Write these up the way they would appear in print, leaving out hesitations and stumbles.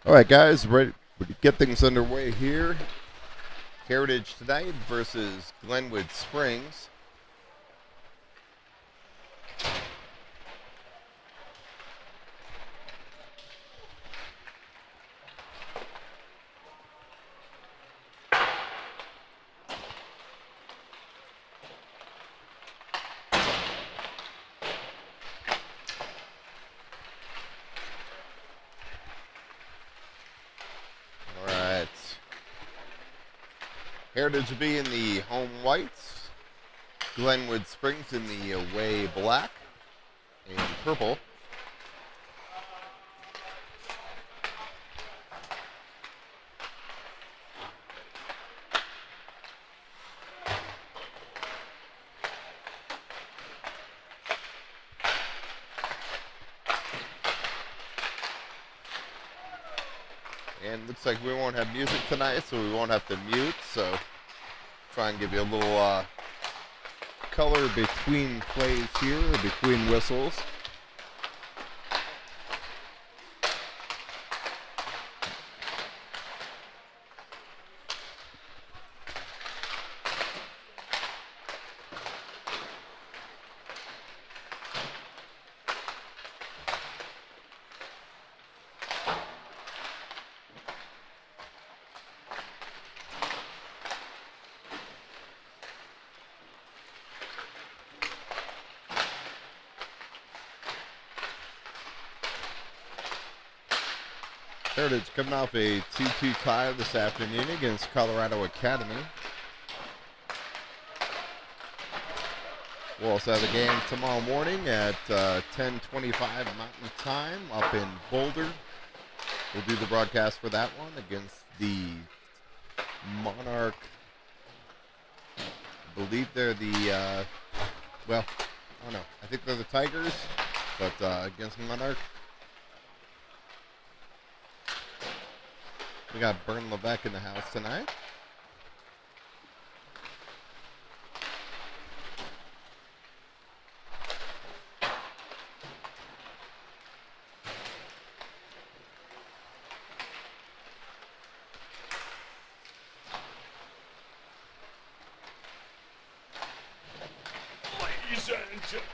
All right, guys, ready to get things underway here. Heritage tonight versus Glenwood Springs. All right. Heritage will be in the home whites. Glenwood Springs in the away black and purple. And looks like we won't have music tonight, so we won't have to mute. So try and give you a little color between plays here, or between whistles. Heritage coming off a 2-2 tie this afternoon against Colorado Academy. We'll also have a game tomorrow morning at 10:25 Mountain Time up in Boulder. We'll do the broadcast for that one against the Monarch. I believe they're the, well, I don't know. I think they're the Tigers, but against Monarch. We got Bern Levesque in the house tonight. Ladies and gentlemen.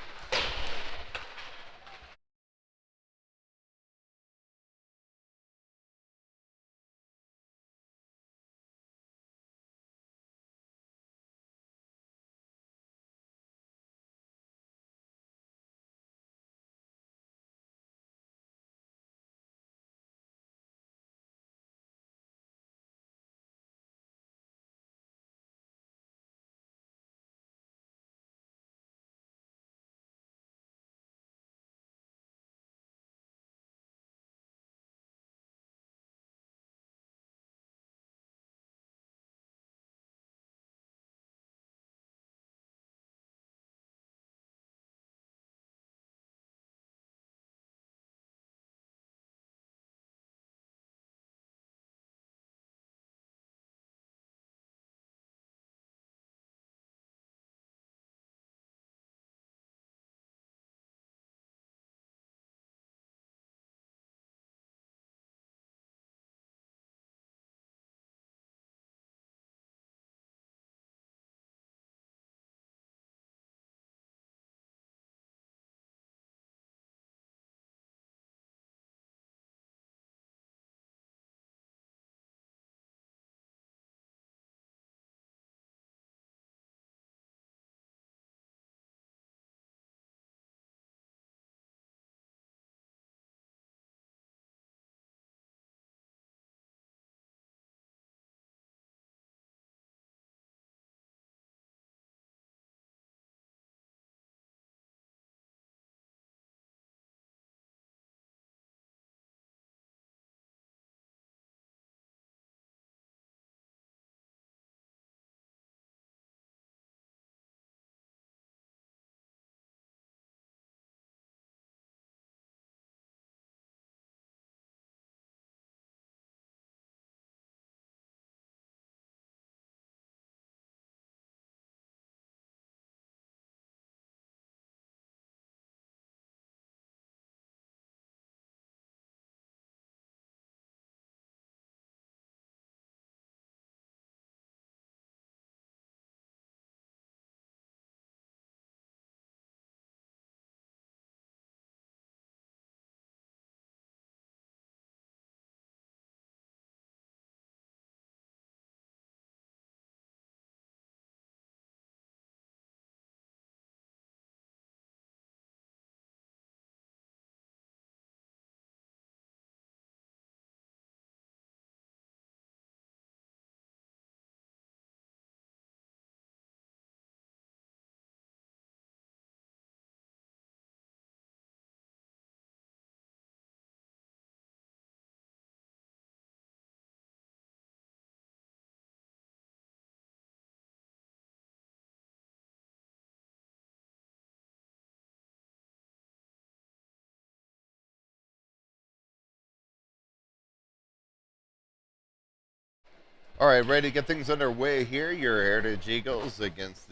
All right, ready to get things underway here. Your Heritage Eagles against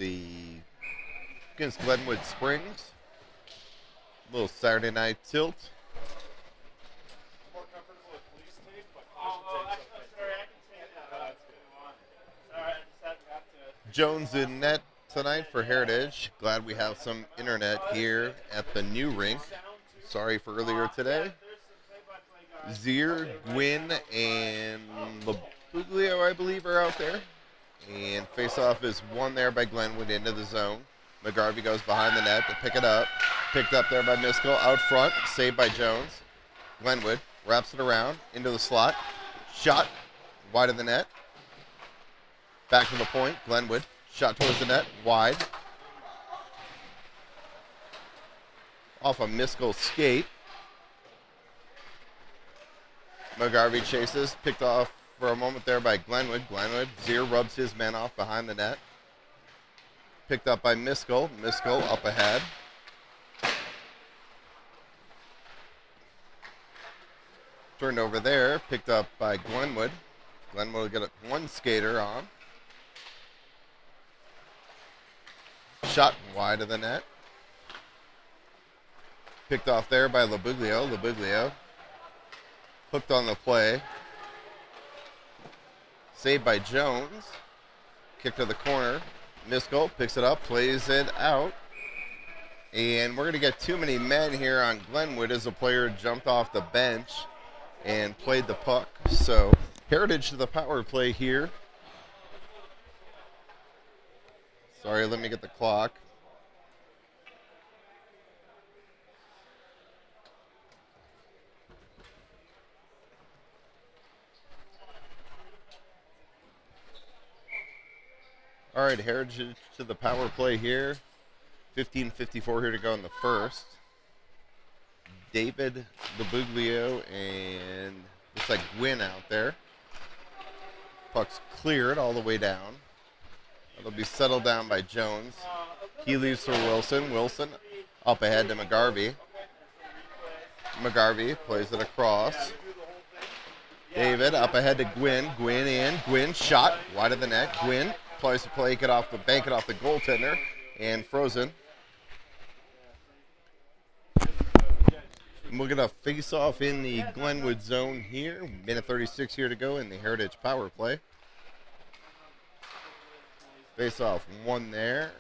Glenwood Springs. Little Saturday night tilt. More comfortable with police tape, but caution tape's okay. I can take that. That's good. Sorry, I just have to. Jones in net tonight for Heritage. Glad we have some internet here at the new rink. Sorry for earlier today. Zier, Gwynn, and Labuglio, I believe, are out there. And face-off is won there by Glenwood into the zone. McGarvey goes behind the net to pick it up. Picked up there by Miskell. Out front, saved by Jones. Glenwood wraps it around into the slot. Shot wide of the net. Back to the point. Glenwood shot towards the net. Wide. Off a Miskell's skate. McGarvey chases. Picked off for a moment there by Glenwood. Glenwood. Zier rubs his man off behind the net. Picked up by Miskell. Miskell up ahead. Turned over there. Picked up by Glenwood. Glenwood will get one skater on. Shot wide of the net. Picked off there by Labuglio. Labuglio hooked on the play. Saved by Jones. Kick to the corner. Miskell picks it up, plays it out. And we're going to get too many men here on Glenwood as a player jumped off the bench and played the puck. So Heritage to the power play here. Sorry, let me get the clock. All right, Heritage to the power play here. 15:54 here to go in the first. David, Labuglio, and looks like Gwynn out there. Puck's cleared all the way down. It'll be settled down by Jones. He leaves for Wilson. Wilson up ahead to McGarvey. McGarvey plays it across. David up ahead to Gwynn. Gwynn in. Gwynn shot wide of the net. Gwynn tries to bank it off the goaltender, and frozen. And we're going to face off in the Glenwood zone here. Minute 36 here to go in the Heritage power play. Face off one there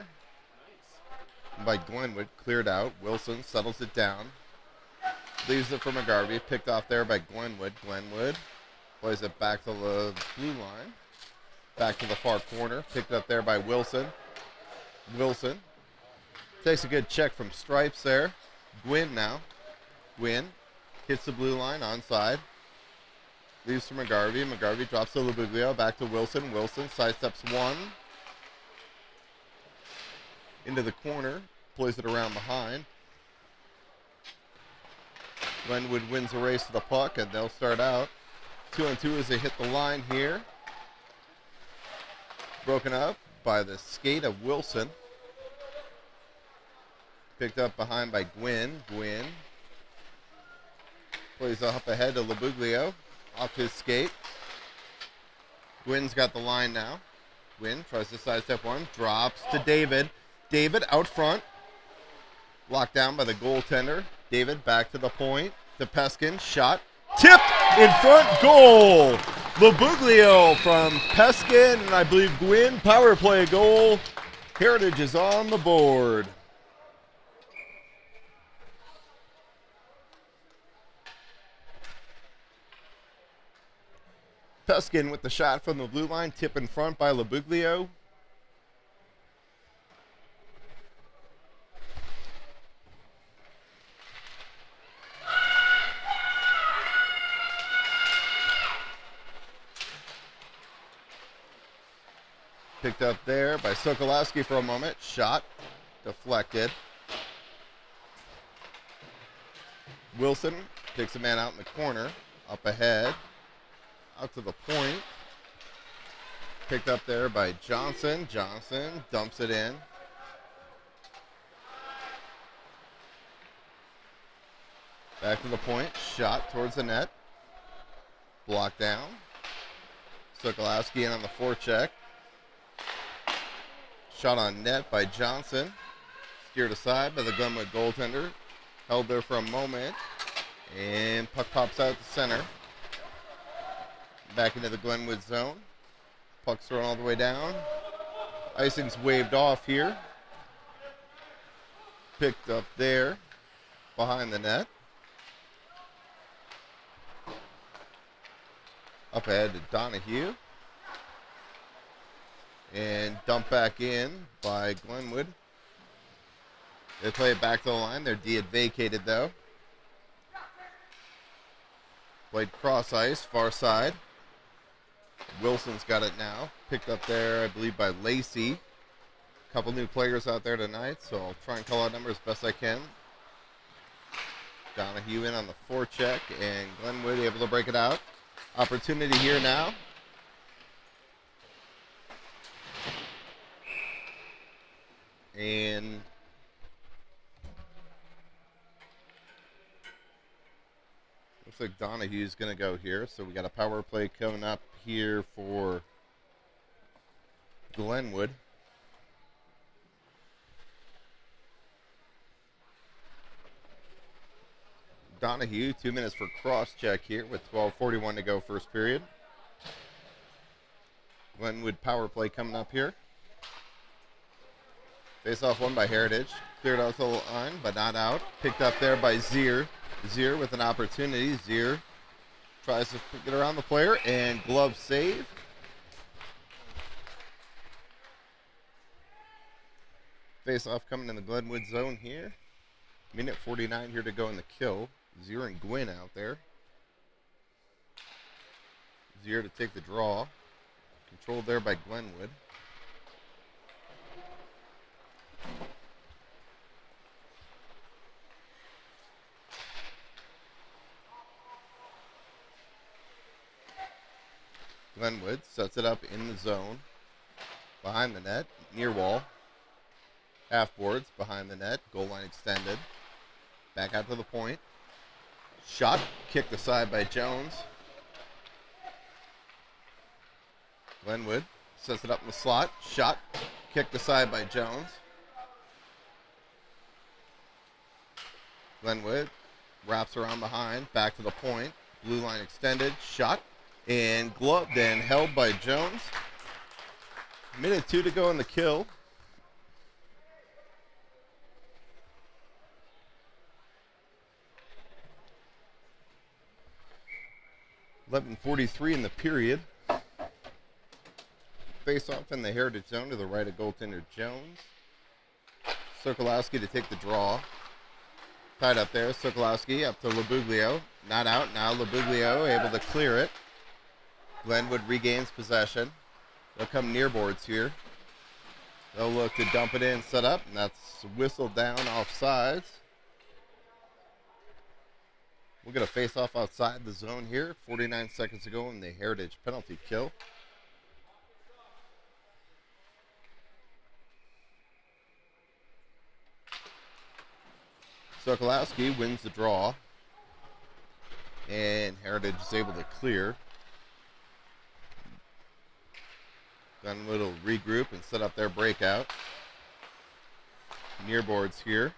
by Glenwood. Cleared out. Wilson settles it down. Leaves it for McGarvey. Picked off there by Glenwood. Glenwood plays it back to the blue line. Back to the far corner. Picked up there by Wilson. Wilson takes a good check from Stripes there. Gwynn now. Gwynn hits the blue line onside. Leaves for McGarvey. McGarvey drops to Labuglio. Back to Wilson. Wilson sidesteps one. Into the corner. Plays it around behind. Glenwood wins the race to the puck, and they'll start out 2-on-2 as they hit the line here. Broken up by the skate of Wilson. Picked up behind by Gwynn. Gwynn plays up ahead to Labuglio. Off his skate. Gwynn's got the line now. Gwynn tries to sidestep one. Drops to David. David out front. Locked down by the goaltender. David back to the point. To Peskin. Shot. Tipped in front. Goal. Labuglio from Peskin, and I believe Gwynn, power play goal. Heritage is on the board. Peskin with the shot from the blue line, tip in front by Labuglio. Picked up there by Sokolowski for a moment. Shot deflected. Wilson takes a man out in the corner. Up ahead. Out to the point. Picked up there by Johnson. Johnson dumps it in. Back to the point. Shot towards the net. Blocked down. Sokolowski in on the forecheck. Shot on net by Johnson. Steered aside by the Glenwood goaltender. Held there for a moment. And puck pops out to center. Back into the Glenwood zone. Puck's thrown all the way down. Icing's waved off here. Picked up there behind the net. Up ahead to Donahue. And dumped back in by Glenwood. They play it back to the line. Their D had vacated though. Played cross ice, far side. Wilson's got it now. Picked up there, I believe, by Lacey. A couple new players out there tonight, so I'll try and call out numbers best I can. Donahue in on the forecheck, and Glenwood able to break it out. Opportunity here now. And looks like Donahue's going to go here. So we got a power play coming up here for Glenwood. Donahue, 2 minutes for cross check here with 12:41 to go first period. Glenwood power play coming up here. Face off one by Heritage. Cleared out the line, but not out. Picked up there by Zier. Zier with an opportunity. Zier tries to get around the player, and glove save. Face off coming in the Glenwood zone here. Minute 49 here to go in the kill. Zier and Gwynn out there. Zier to take the draw. Controlled there by Glenwood. Glenwood sets it up in the zone. Behind the net, near wall. Half boards behind the net, goal line extended. Back out to the point. Shot, kicked aside by Jones. Glenwood sets it up in the slot. Shot, kicked aside by Jones. Glenwood wraps around behind, back to the point. Blue line extended, shot, and gloved and held by Jones. Minute 2 to go in the kill. .11:43 in the period. Face off in the Heritage zone to the right of goaltender Jones. Sokolowski to take the draw. Tied up there. Sokolowski up to Labuglio. Not out. Now Labuglio able to clear it. Glenwood regains possession. They'll come near boards here. They'll look to dump it in, set up, and that's whistled down offsides. We'll get a face-off outside the zone here. 49 seconds to go in the Heritage penalty kill. Sokolowski wins the draw. And Heritage is able to clear. Glenwood will regroup and set up their breakout. Near boards here.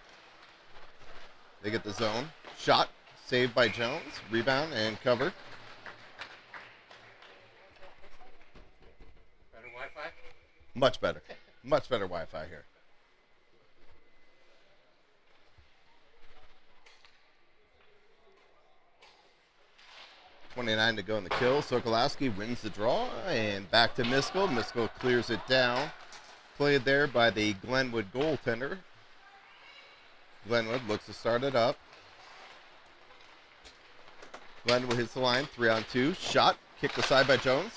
They get the zone. Shot. Saved by Jones. Rebound and cover. Better Wi-Fi? Much better. Much better Wi-Fi here. .29 to go in the kill. Sokolowski wins the draw and back to Miskell. Miskell clears it down. Played there by the Glenwood goaltender. Glenwood looks to start it up. Glenwood hits the line, 3-on-2. Shot, kicked aside by Jones.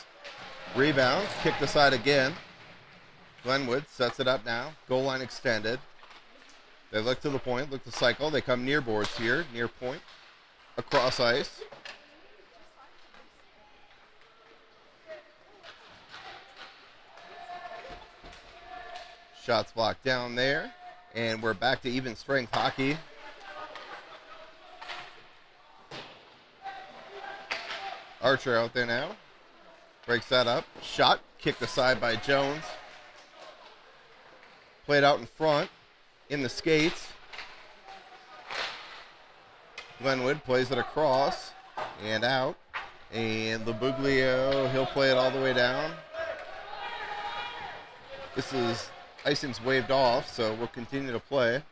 Rebound, kicked aside again. Glenwood sets it up now. Goal line extended. They look to the point, look to cycle. They come near boards here, near point. Across ice. Shots blocked down there. And we're back to even strength hockey. Archer out there now. Breaks that up. Shot. Kicked aside by Jones. Played out in front. In the skates. Glenwood plays it across. And out. And Labuglio, he'll play it all the way down. This is, icing's waved off, so we'll continue to play.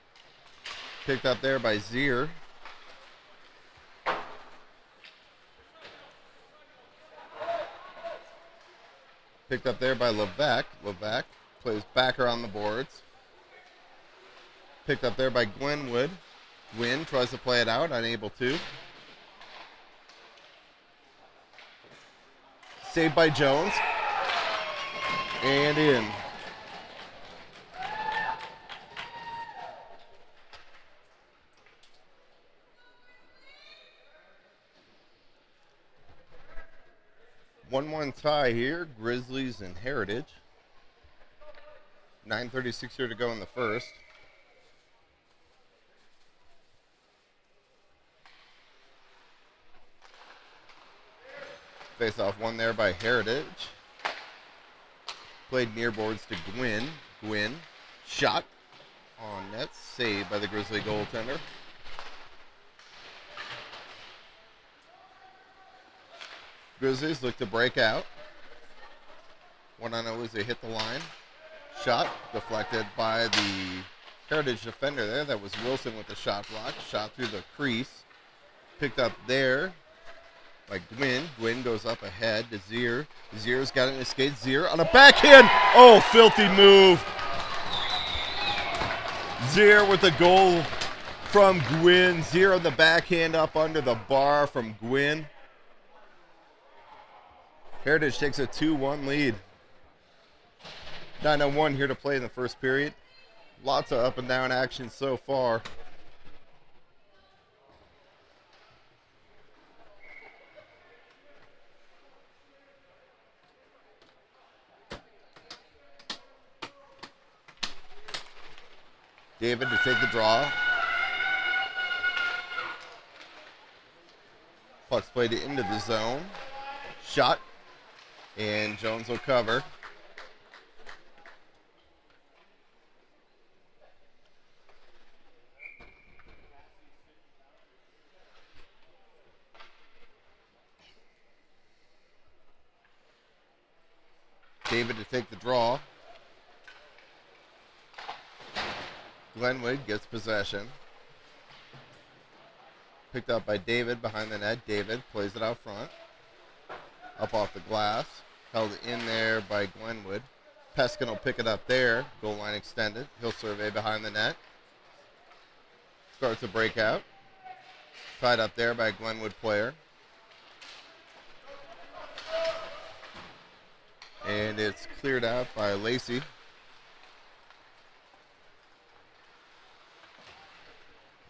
Picked up there by Zier. Picked up there by Levesque. Levesque plays back around the boards. Picked up there by Glenwood. Gwynn tries to play it out, unable to. Saved by Jones. And in. One tie here, Grizzlies and Heritage. 9:36 here to go in the first. Face off one there by Heritage. Played near boards to Gwynn. Gwynn. Shot on net. Saved by the Grizzly goaltender. Grizzlies look to break out. 1-0 as they hit the line. Shot deflected by the Heritage defender there. That was Wilson with the shot block. Shot through the crease. Picked up there by Gwynn. Gwynn goes up ahead to Zier. Zier's got it in his skates. Zier on a backhand. Oh, filthy move. Zier with the goal from Gwynn. Zier on the backhand up under the bar from Gwynn. Heritage takes a 2-1 lead. 9:01 here to play in the first period. Lots of up and down action so far. David to take the draw. Puck's played into the zone. Shot. And Jones will cover. David to take the draw. Glenwood gets possession. Picked up by David behind the net. David plays it out front. Up off the glass. Held in there by Glenwood. Peskin will pick it up there. Goal line extended. He'll survey behind the net. Starts a breakout. Tied up there by a Glenwood player. And it's cleared out by Lacey.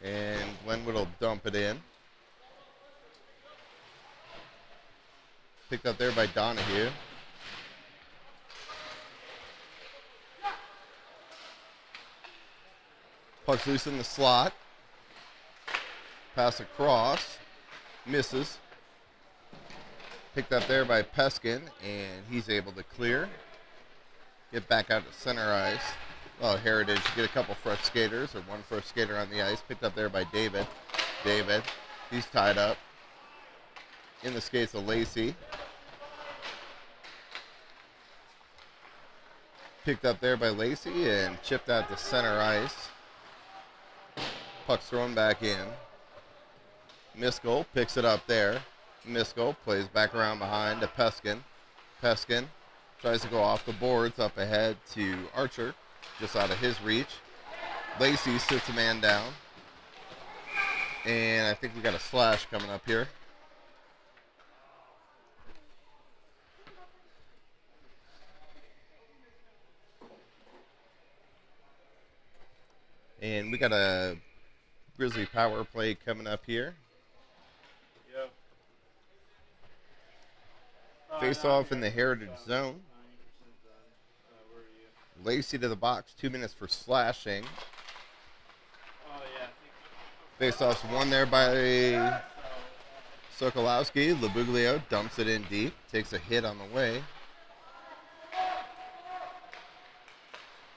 And Glenwood will dump it in. Picked up there by Donahue. Puck's loose in the slot. Pass across. Misses. Picked up there by Peskin, and he's able to clear. Get back out to center ice. Well, Heritage get a couple fresh skaters, or one fresh skater on the ice. Picked up there by David. David, he's tied up. In the skates of Lacey. Picked up there by Lacey and chipped out to center ice. Puck's thrown back in. Miskell picks it up there. Miskell plays back around behind to Peskin. Peskin tries to go off the boards up ahead to Archer, just out of his reach. Lacey sits a man down. And I think we got a slash coming up here. And we got a Grizzly power play coming up here. Yep. Face off in the Heritage zone. 90% done. Where are you? Lacey to the box, 2 minutes for slashing. Oh, yeah. Face off's won there by Sokolowski, Labuglio dumps it in deep, takes a hit on the way.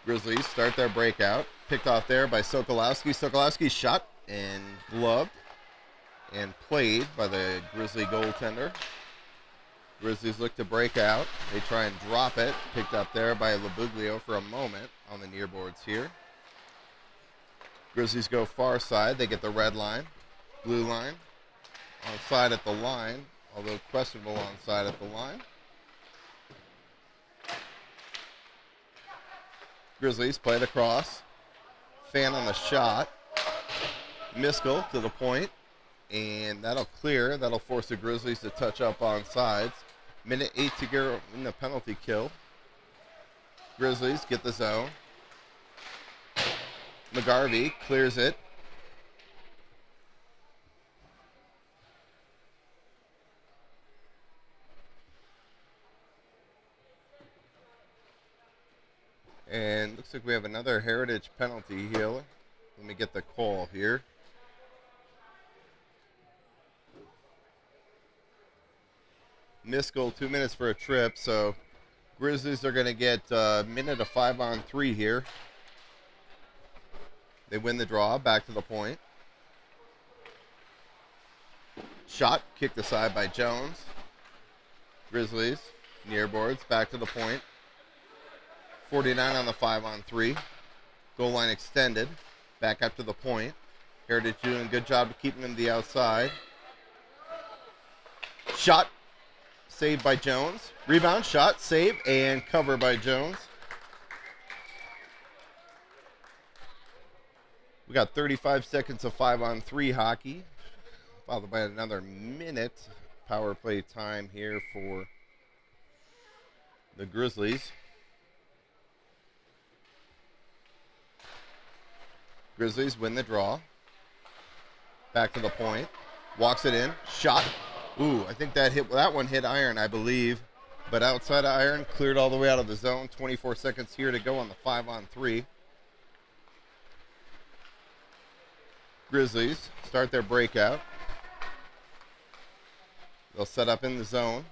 Grizzlies start their breakout. Picked off there by Sokolowski. Sokolowski shot and gloved and played by the Grizzly goaltender. Grizzlies look to break out. They try and drop it. Picked up there by Labuglio for a moment on the near boards here. Grizzlies go far side. They get the red line, blue line, onside at the line, although questionable onside at the line. Grizzlies play it across. Fan on the shot. Miskell to the point, and that'll clear. That'll force the Grizzlies to touch up on sides. Minute 8 to go in the penalty kill. Grizzlies get the zone. McGarvey clears it. And looks like we have another Heritage penalty here. Let me get the call here. Miskell, 2 minutes for a trip, so Grizzlies are going to get a minute of 5-on-3 here. They win the draw, back to the point. Shot, kicked aside by Jones. Grizzlies, near boards, back to the point. 49 on the 5-on-3. Goal line extended, back up to the point. Heritage doing a good job of keeping them to the outside. Shot, saved by Jones. Rebound, shot, save, and cover by Jones. We got 35 seconds of 5-on-3 hockey, followed by another minute power play time here for the Grizzlies. Grizzlies win the draw. Back to the point. Walks it in. Shot. Ooh, I think that one hit iron, I believe. But outside of iron, cleared all the way out of the zone. 24 seconds here to go on the 5-on-3. Grizzlies start their breakout. They'll set up in the zone.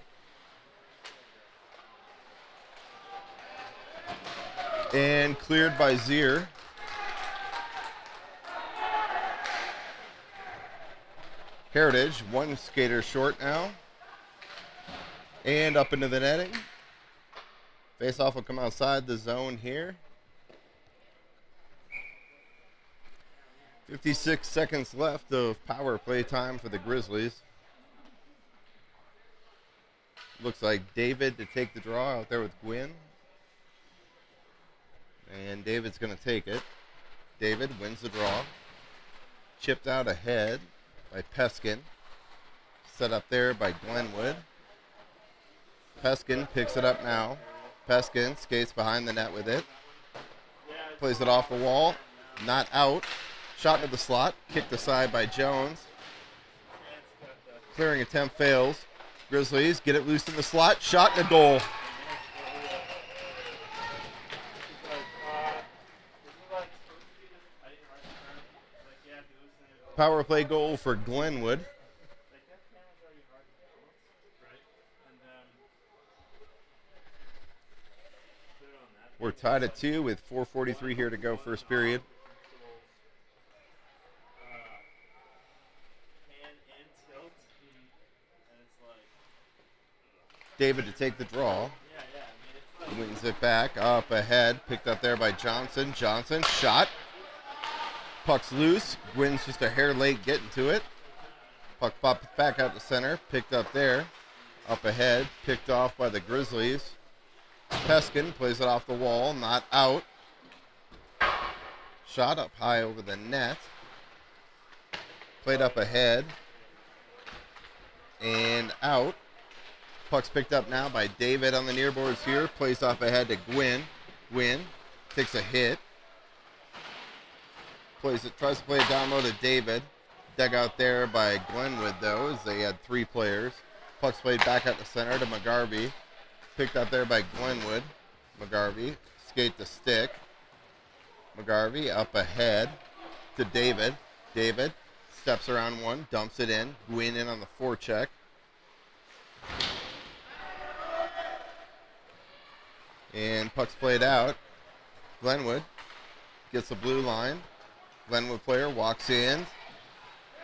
And cleared by Zier. Heritage, one skater short now. And up into the netting. Face-off will come outside the zone here. 56 seconds left of power play time for the Grizzlies. Looks like David to take the draw out there with Gwynn. And David's going to take it. David wins the draw. Chipped out ahead by Peskin. Set up there by Glenwood. Peskin picks it up now. Peskin skates behind the net with it. Plays it off the wall. Not out. Shot into the slot. Kicked aside by Jones. Clearing attempt fails. Grizzlies get it loose in the slot. Shot and a goal. Power play goal for Glenwood. We're tied at 2 with 4:43 here to go, first period. David to take the draw. Wins it back, up ahead, picked up there by Johnson. Johnson, shot. Puck's loose. Gwynn's just a hair late getting to it. Puck popped back out to center, picked up there. Up ahead, picked off by the Grizzlies. Peskin plays it off the wall, not out. Shot up high over the net. Played up ahead. And out. Puck's picked up now by David on the near boards here. Plays off ahead to Gwynn. Gwynn takes a hit. Plays it, tries to play it down low to David. Dug out there by Glenwood though, as they had 3 players. Puck's played back out the center to McGarvey. Picked up there by Glenwood. McGarvey, skate the stick. McGarvey up ahead to David. David Steps around one, dumps it in. Gwynn in on the forecheck. And puck's played out. Glenwood gets the blue line. Glenwood player walks in.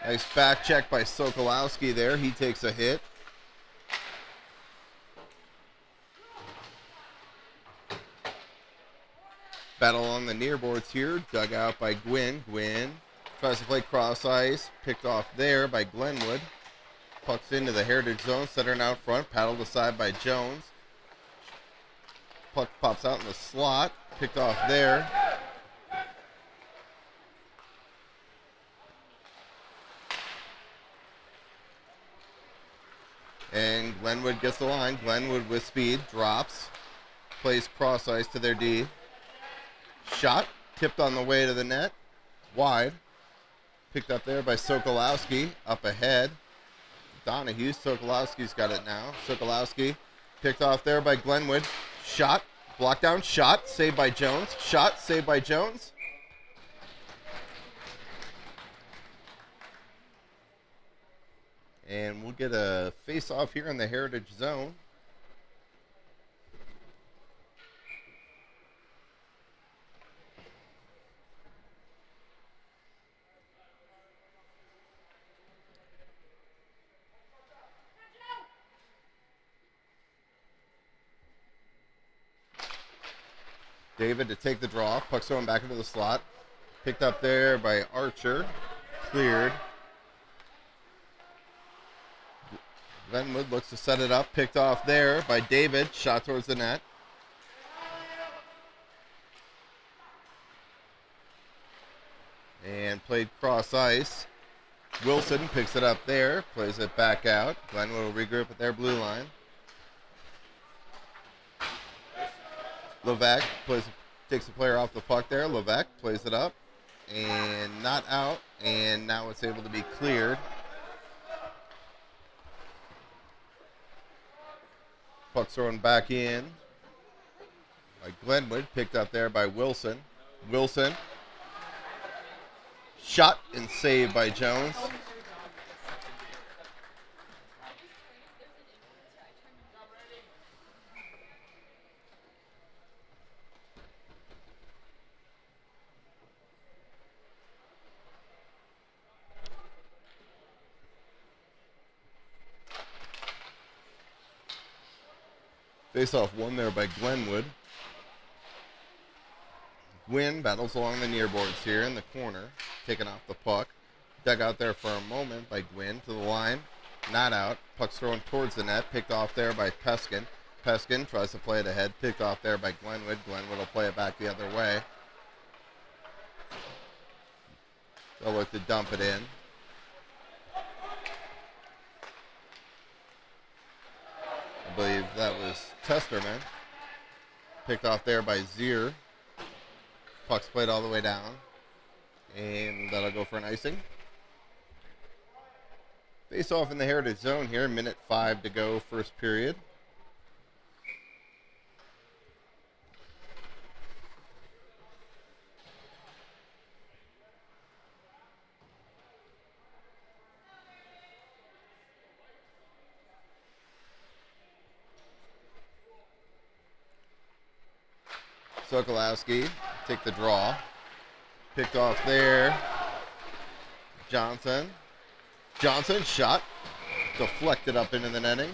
Nice back check by Sokolowski there. He takes a hit. Battle on the near boards here. Dug out by Gwynn. Gwynn tries to play cross ice. Picked off there by Glenwood. Pucks into the Heritage zone. Centering out front. Paddled aside by Jones. Puck pops out in the slot. Picked off there. And Glenwood gets the line. Glenwood with speed. Drops. Plays cross ice to their D. Shot, tipped on the way to the net, wide. Picked up there by Sokolowski, up ahead. Donahue, Sokolowski's got it now. Sokolowski picked off there by Glenwood. Shot, blocked down, shot, saved by Jones. Shot, saved by Jones. And we'll get a face-off here in the Heritage zone. David to take the draw. Puck's thrown back into the slot. Picked up there by Archer. Cleared. Glenwood looks to set it up. Picked off there by David. Shot towards the net. And played cross ice. Wilson picks it up there. Plays it back out. Glenwood will regroup at their blue line. Levesque takes the player off the puck there. Levesque plays it up and not out, and now it's able to be cleared. Puck's thrown back in by Glenwood, picked up there by Wilson. Wilson, shot and saved by Jones. Face-off won there by Glenwood. Gwynn battles along the near boards here in the corner, taking off the puck. Dug out there for a moment by Gwynn to the line. Not out. Puck's thrown towards the net, picked off there by Peskin. Peskin tries to play it ahead, picked off there by Glenwood. Glenwood will play it back the other way. They'll look to dump it in. I believe that was Testerman. Picked off there by Zier. Puck's played all the way down. And that'll go for an icing. Face off in the Heritage zone here. Minute 5 to go, first period. Sokolowski take the draw. Picked off there. Johnson. Johnson shot. Deflected up into the netting.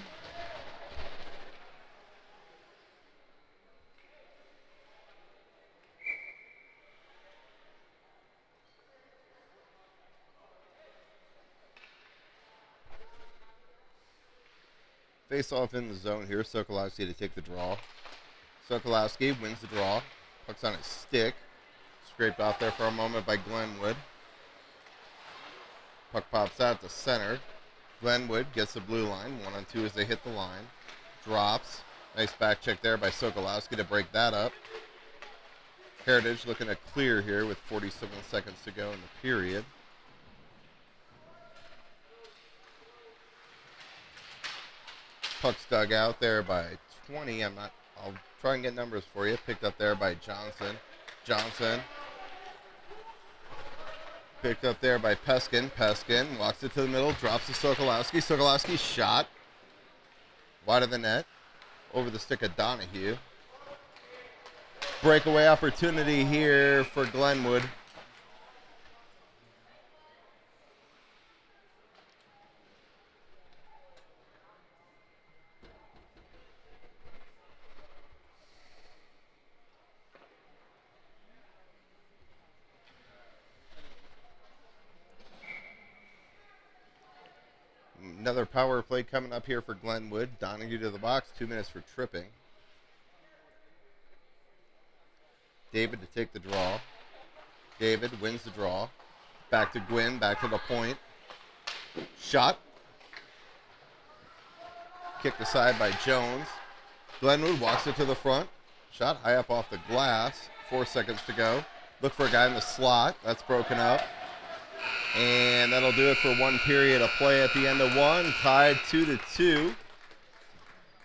Face off in the zone here. Sokolowski to take the draw. Sokolowski wins the draw. Puck's on his stick. Scraped off there for a moment by Glenwood. Puck pops out to center. Glenwood gets the blue line. 1-on-2 as they hit the line. Drops. Nice back check there by Sokolowski to break that up. Heritage looking to clear here with 47 seconds to go in the period. Puck's dug out there by 20. I'll try and get numbers for you. Picked up there by Johnson. Johnson Picked up there by Peskin. Peskin walks it to the middle, drops to Sokolowski. Sokolowski shot wide of the net, over the stick of Donahue. Breakaway opportunity here for Glenwood. Another power play coming up here for Glenwood. Donahue to the box, 2 minutes for tripping. David to take the draw. David wins the draw. Back to Gwynn, back to the point. Shot. Kicked aside by Jones. Glenwood walks it to the front. Shot high up off the glass. 4 seconds to go. Look for a guy in the slot. That's broken up. And that'll do it for one period of play at the end of one. Tied 2-2.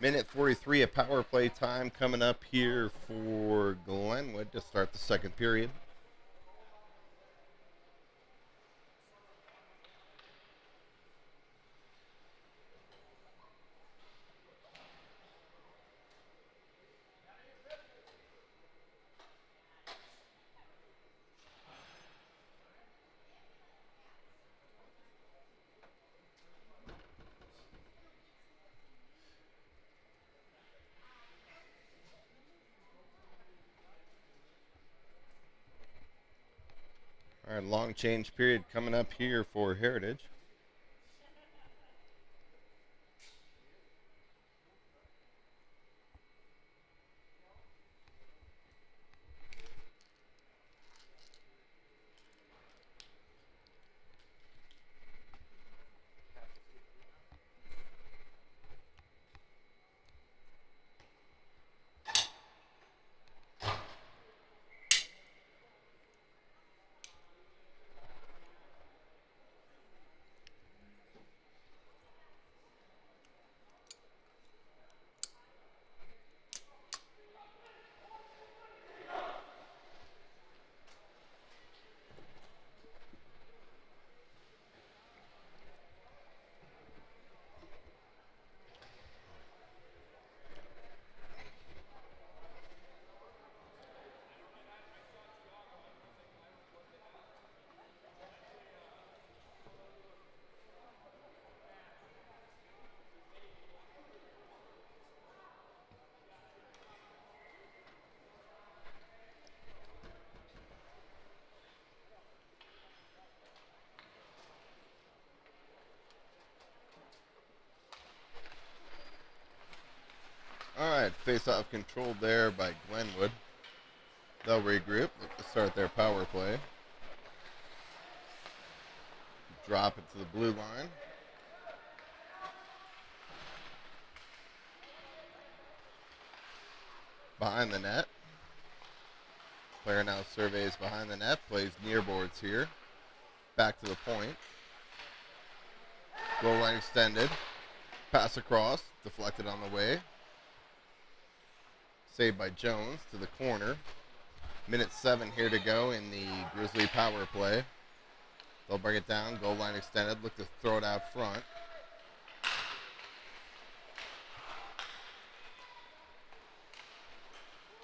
Minute 43 of power play time coming up here for Glenwood to start the second period. All right, long change period coming up here for Heritage. All right, face-off controlled there by Glenwood. They'll regroup, look to start their power play. Drop it to the blue line. Behind the net. Player now surveys behind the net, plays near boards here. Back to the point. Goal line extended. Pass across, deflected on the way. Saved by Jones to the corner. Minute 7 here to go in the Grizzly power play. They'll bring it down, goal line extended, look to throw it out front.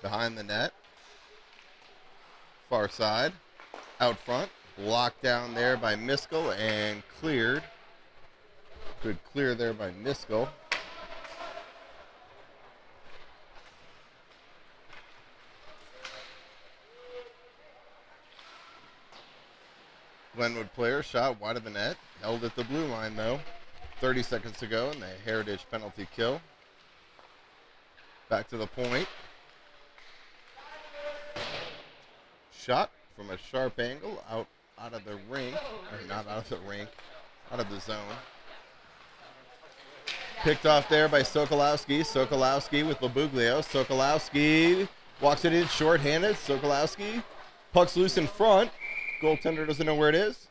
Behind the net. Far side. Out front. Blocked down there by Miskell and cleared. Good clear there by Miskell. Glenwood player shot wide of the net. Held at the blue line though. 30 seconds to go in the Heritage penalty kill. Back to the point. Shot from a sharp angle out of the rink. Or not out of the rink. Out of the zone. Picked off there by Sokolowski. Sokolowski with Labuglio. Sokolowski walks it in short-handed. Sokolowski. Puck's loose in front. Goaltender doesn't know where it is.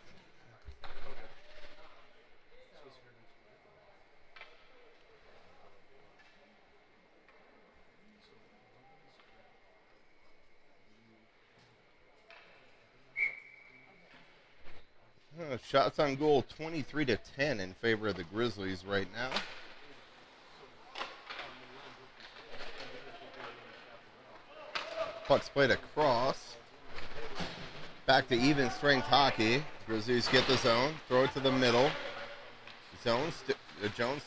Shots on goal 23-10 in favor of the Grizzlies right now. Puck's played across. Back to even strength hockey. Grizzlies get the zone, throw it to the middle. Jones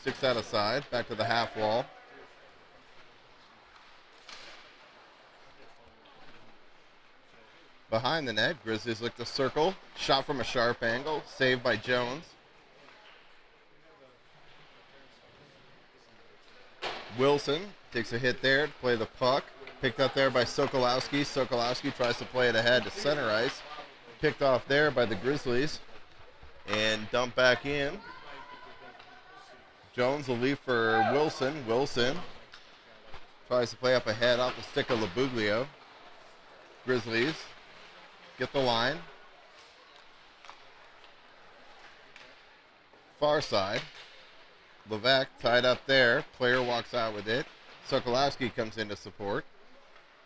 sticks out of side, back to the half wall. Behind the net, Grizzlies look to circle. Shot from a sharp angle, saved by Jones. Wilson takes a hit there to play the puck. Picked up there by Sokolowski. Sokolowski tries to play it ahead to center ice. Picked off there by the Grizzlies. And dumped back in. Jones will leave for Wilson. Wilson tries to play up ahead off the stick of Labuglio. Grizzlies get the line. Far side. Levesque tied up there. Player walks out with it. Sokolowski comes in to support.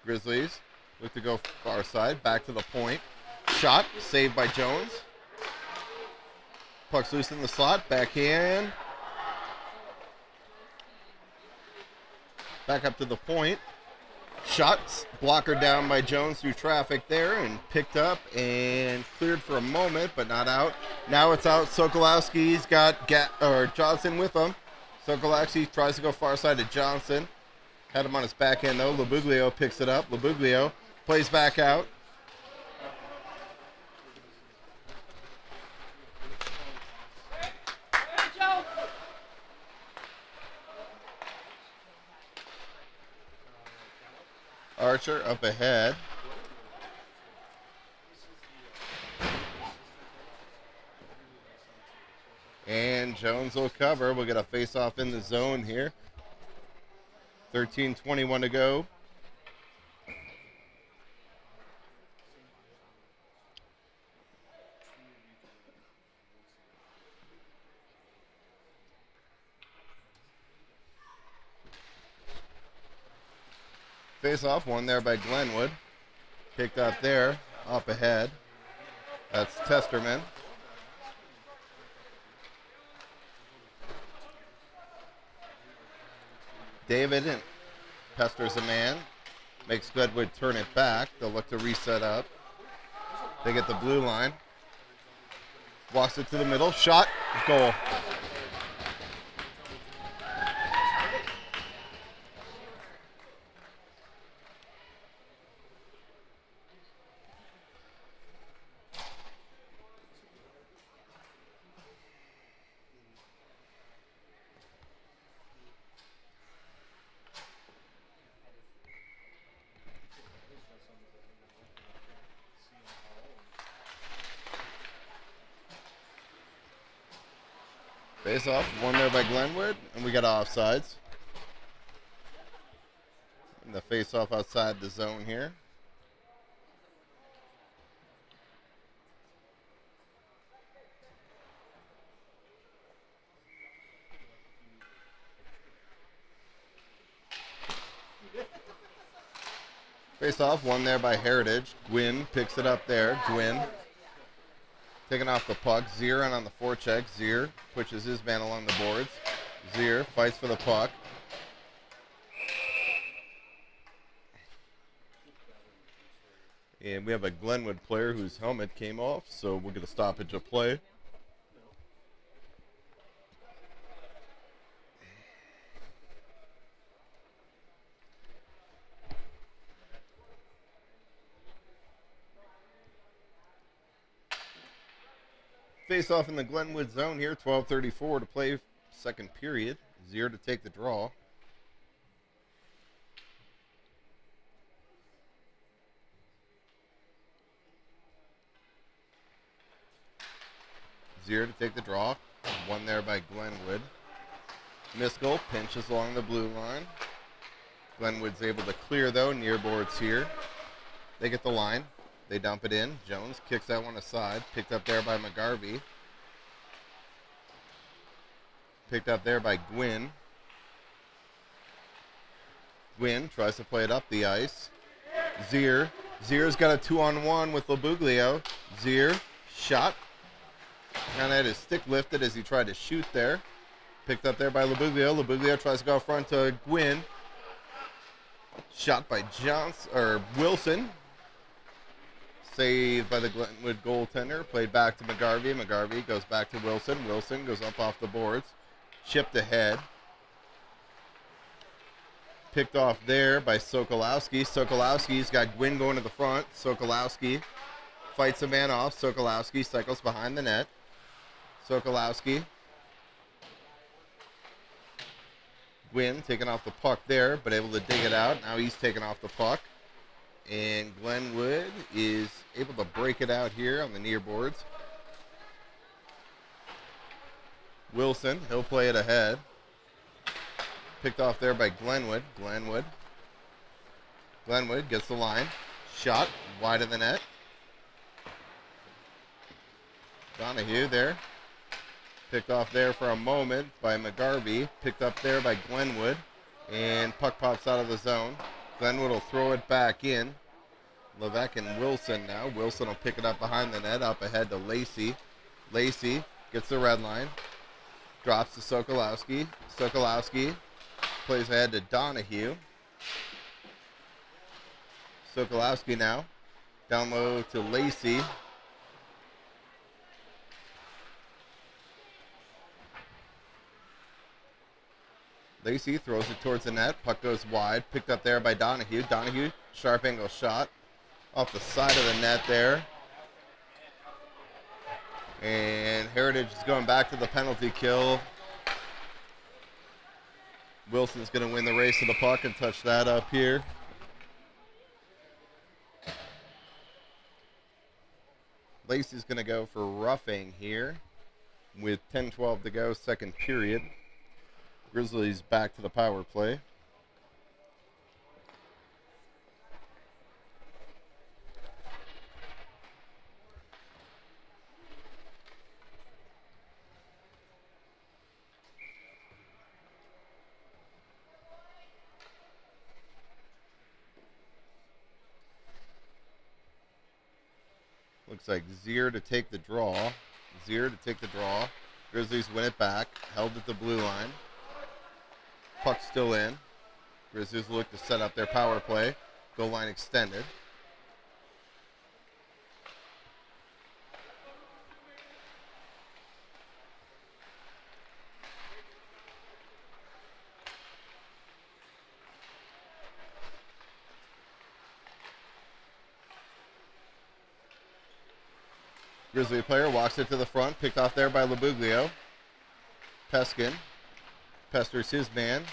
Grizzlies look to go far side. Back to the point. Shot. Saved by Jones. Puck's loose in the slot. Backhand. Back up to the point. Shot. Blocker down by Jones through traffic there and picked up and cleared for a moment, but not out. Now it's out. Sokolowski's got Johnson with him. Sokolowski tries to go far side to Johnson. Had him on his backhand though. Labuglio picks it up. Labuglio plays back out. Archer up ahead. And Jones will cover. We'll get a face-off in the zone here. 13:21 to go. Face-off, won there by Glenwood. Picked up there, up ahead. That's Testerman. David pesters a man. Makes Glenwood turn it back. They'll look to reset up. They get the blue line. Walks it to the middle. Shot. Goal. Face off, one there by Glenwood, and we got offsides. And the face off outside the zone here. Face off, one there by Heritage. Gwynn picks it up there. Gwynn taking off the puck. Zier on the forecheck. Zier pushes his man along the boards. Zier fights for the puck. And we have a Glenwood player whose helmet came off, so we'll get a stoppage of play. Face off in the Glenwood zone here. 12:34 to play, second period. Zier to take the draw. Zier to take the draw. One there by Glenwood. Miskell pinches along the blue line. Glenwood's able to clear though. Near boards here. They get the line. They dump it in. Jones kicks that one aside. Picked up there by McGarvey. Picked up there by Gwynn. Gwynn tries to play it up the ice. Zier. Zier's got a 2-on-1 with Labuglio. Zier. Shot. Kind of had his stick lifted as he tried to shoot there. Picked up there by Labuglio. Labuglio tries to go front to Gwynn. Shot by Wilson. Saved by the Glenwood goaltender. Played back to McGarvey. McGarvey goes back to Wilson. Wilson goes up off the boards. Chipped ahead. Picked off there by Sokolowski. Sokolowski's got Gwynn going to the front. Sokolowski fights a man off. Sokolowski cycles behind the net. Sokolowski. Gwynn taking off the puck there, but able to dig it out. Now he's taking off the puck. And Glenwood is able to break it out here on the near boards. Wilson, he'll play it ahead. Picked off there by Glenwood. Glenwood gets the line. Shot wide of the net. Donahue there. Picked off there for a moment by McGarvey. Picked up there by Glenwood. And puck pops out of the zone. Glenwood will throw it back in. Levesque and Wilson now. Wilson will pick it up behind the net. Up ahead to Lacey. Lacey gets the red line. Drops to Sokolowski. Sokolowski plays ahead to Donahue. Sokolowski now. Down low to Lacey. Lacey throws it towards the net. Puck goes wide. Picked up there by Donahue. Donahue, sharp angle shot off the side of the net there. And Heritage is going back to the penalty kill. Wilson's going to win the race to the puck and touch that up here. Lacey's going to go for roughing here with 10-12 to go, second period. Grizzlies back to the power play. Looks like Zier to take the draw. Grizzlies win it back. Held at the blue line. Puck still in. Grizzlies look to set up their power play. Goal line extended. Grizzly player walks it to the front. Picked off there by Labuglio. Peskin pesters his man.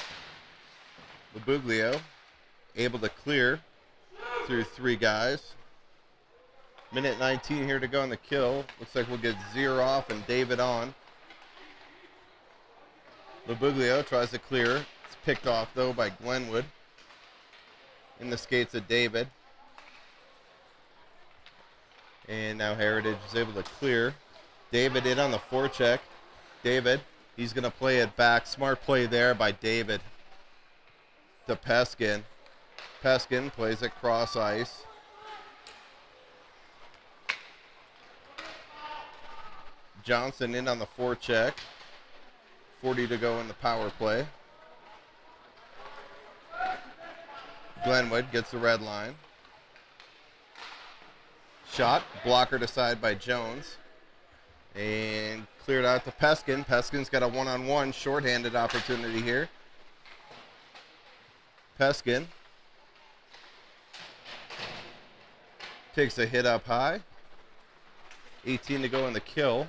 Labuglio able to clear through three guys. Minute 19 here to go in the kill. Looks like we'll get Zier off and David on. Labuglio tries to clear. It's picked off though by Glenwood. In the skates of David. And now Heritage is able to clear. David in on the forecheck. David, he's going to play it back. Smart play there by David to Peskin. Peskin plays it cross ice. Johnson in on the forecheck. 40 to go in the power play. Glenwood gets the red line. Shot, blocker aside by Jones. And cleared out to Peskin. Peskin's got a one-on-one shorthanded opportunity here. Peskin takes a hit up high. 18 to go in the kill.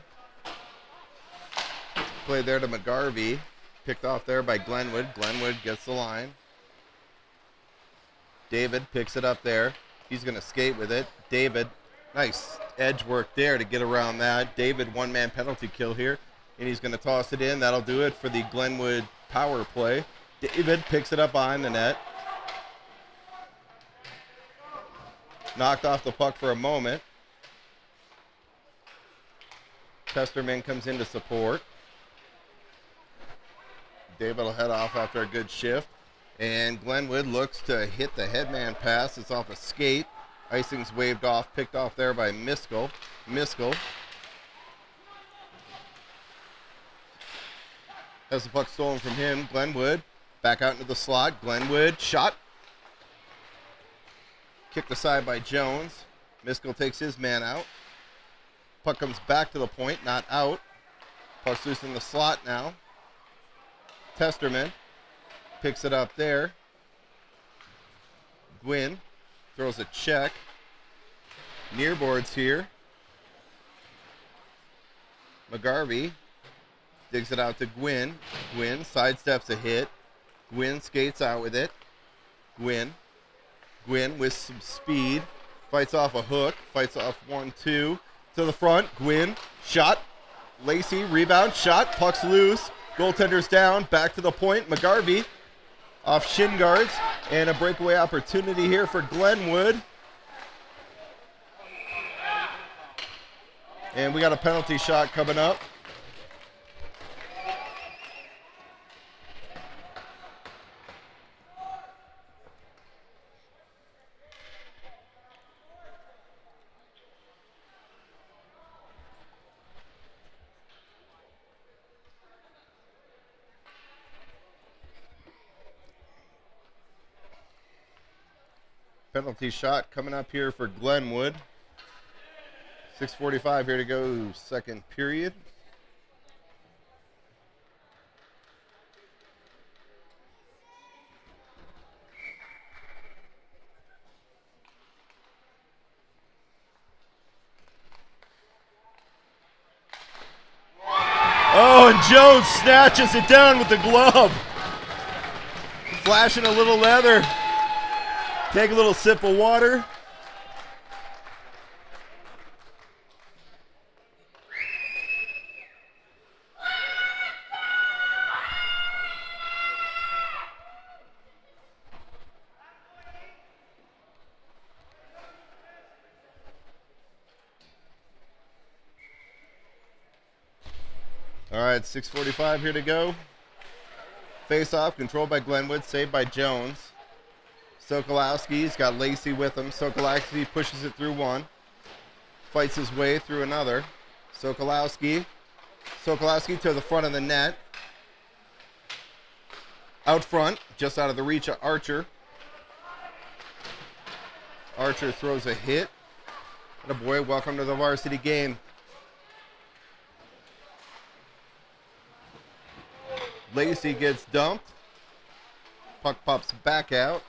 Played there to McGarvey. Picked off there by Glenwood. Glenwood gets the line. David picks it up there. He's going to skate with it. David, nice edge work there to get around that. David, one-man penalty kill here. And he's going to toss it in. That'll do it for the Glenwood power play. David picks it up behind the net. Knocked off the puck for a moment. Testerman comes in to support. David will head off after a good shift. And Glenwood looks to hit the headman pass. It's off a skate. Icing's waved off, picked off there by Miskell. Miskell Has the puck stolen from him. Glenwood back out into the slot. Glenwood shot. Kicked aside by Jones. Miskell takes his man out. Puck comes back to the point, not out. Puck's loose in the slot now. Testerman picks it up there. Gwynn throws a check. Near boards here. McGarvey digs it out to Gwynn. Gwynn sidesteps a hit. Gwynn skates out with it. Gwynn with some speed. Fights off a hook. Fights off 1-2. To the front. Gwynn. Shot. Lacey. Rebound. Shot. Puck's loose. Goaltender's down. Back to the point. McGarvey off shin guards. And a breakaway opportunity here for Glenwood. And we got a penalty shot coming up. Penalty shot coming up here for Glenwood. 6:45 here to go, second period. Oh, and Jones snatches it down with the glove. Flashing a little leather. Take a little sip of water. All right, 6:45 here to go. Face off, controlled by Glenwood, saved by Jones. Sokolowski's got Lacey with him. Sokolowski pushes it through one. Fights his way through another. Sokolowski to the front of the net. Out front, just out of the reach of Archer. Archer throws a hit. And a boy, welcome to the varsity game. Lacey gets dumped. Puck pops back out.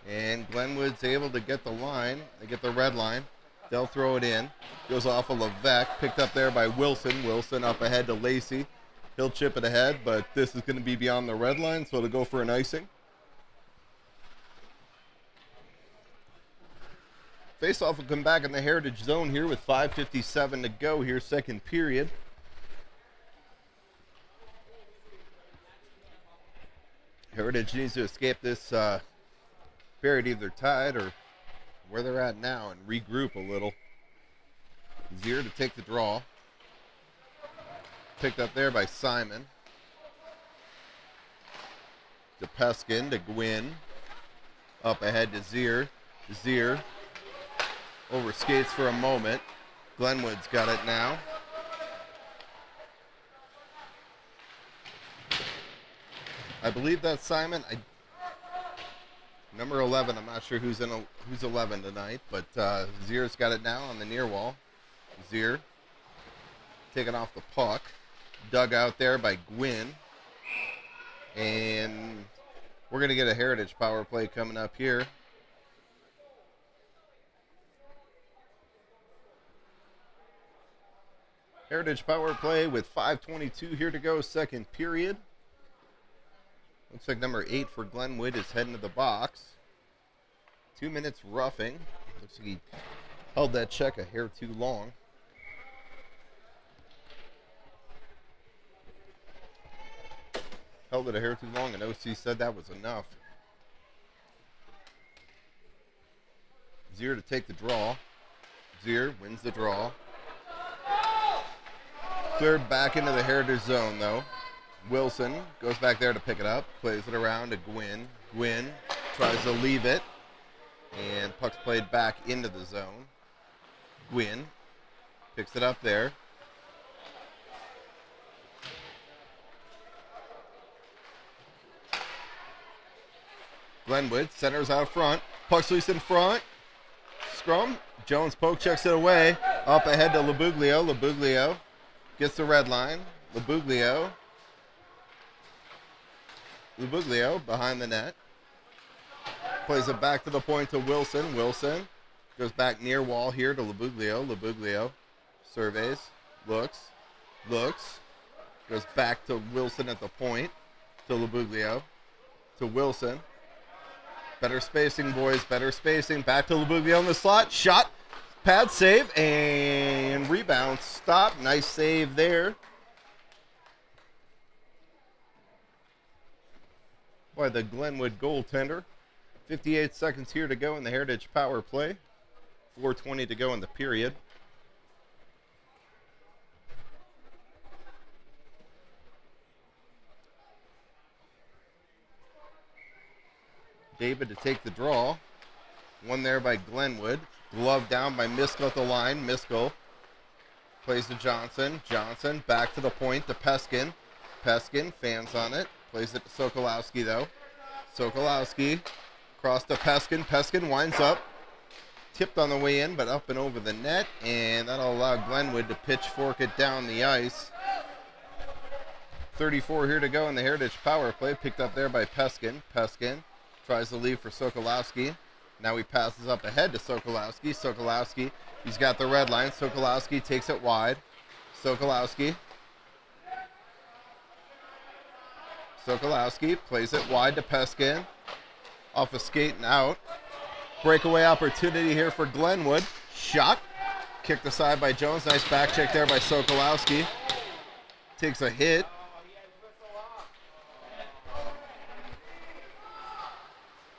And Glenwood's able to get the line. They get the red line. They'll throw it in. Goes off of Levesque. Picked up there by Wilson. Wilson up ahead to Lacey. He'll chip it ahead, but this is going to be beyond the red line, so it'll go for an icing. Face-off will come back in the Heritage Zone here with 5:57 to go here, second period. Heritage needs to escape this period either tied or where they're at now and regroup a little. Zier to take the draw. Picked up there by Simon. To Peskin, to Gwynn. Up ahead to Zier. Zier over skates for a moment. Glenwood's got it now. I believe that's Simon. Number 11, I'm not sure who's 11 tonight, but Zier's got it now on the near wall. Zier taking off the puck. Dug out there by Gwynn. And we're going to get a Heritage power play coming up here. Heritage power play with 5:22 here to go, second period. Looks like number 8 for Glenwood is heading to the box. 2 minutes roughing. Looks like he held that check a hair too long. Held it a hair too long, and OC said that was enough. Zier to take the draw. Zier wins the draw. Cleared back into the Heritage Zone, though. Wilson goes back there to pick it up, plays it around to Gwynn. Gwynn tries to leave it, and puck's played back into the zone. Gwynn picks it up there. Glenwood centers out front. Puck's loose in front. Scrum. Jones poke checks it away. Up ahead to Labuglio. Labuglio gets the red line. Labuglio behind the net. Plays it back to the point to Wilson. Wilson goes back near wall here to Labuglio. Labuglio surveys, looks, goes back to Wilson at the point, to Labuglio, to Wilson. Better spacing, boys, better spacing. Back to Labuglio in the slot. Shot, pad save, and rebound. Stop. Nice save there by the Glenwood goaltender. 58 seconds here to go in the Heritage power play. 4:20 to go in the period. David to take the draw. One there by Glenwood. Glove down by Miskell at the line. Miskell plays to Johnson. Johnson back to the point to Peskin. Peskin fans on it. Plays it to Sokolowski though. Sokolowski across to Peskin. Peskin winds up. Tipped on the way in, but up and over the net. And that'll allow Glenwood to pitchfork it down the ice. 34 here to go in the Heritage power play. Picked up there by Peskin. Peskin tries to leave for Sokolowski. Now he passes up ahead to Sokolowski. Sokolowski, he's got the red line. Sokolowski takes it wide. Sokolowski plays it wide to Peskin. Off a skate and out. Breakaway opportunity here for Glenwood. Shot. Kicked aside by Jones. Nice back check there by Sokolowski. Takes a hit.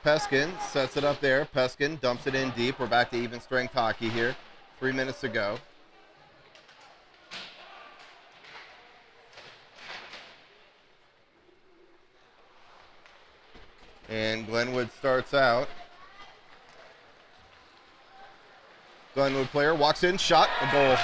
Peskin sets it up there. Peskin dumps it in deep. We're back to even strength hockey here. 3 minutes to go. And Glenwood starts out. Glenwood player walks in, shot, a goal.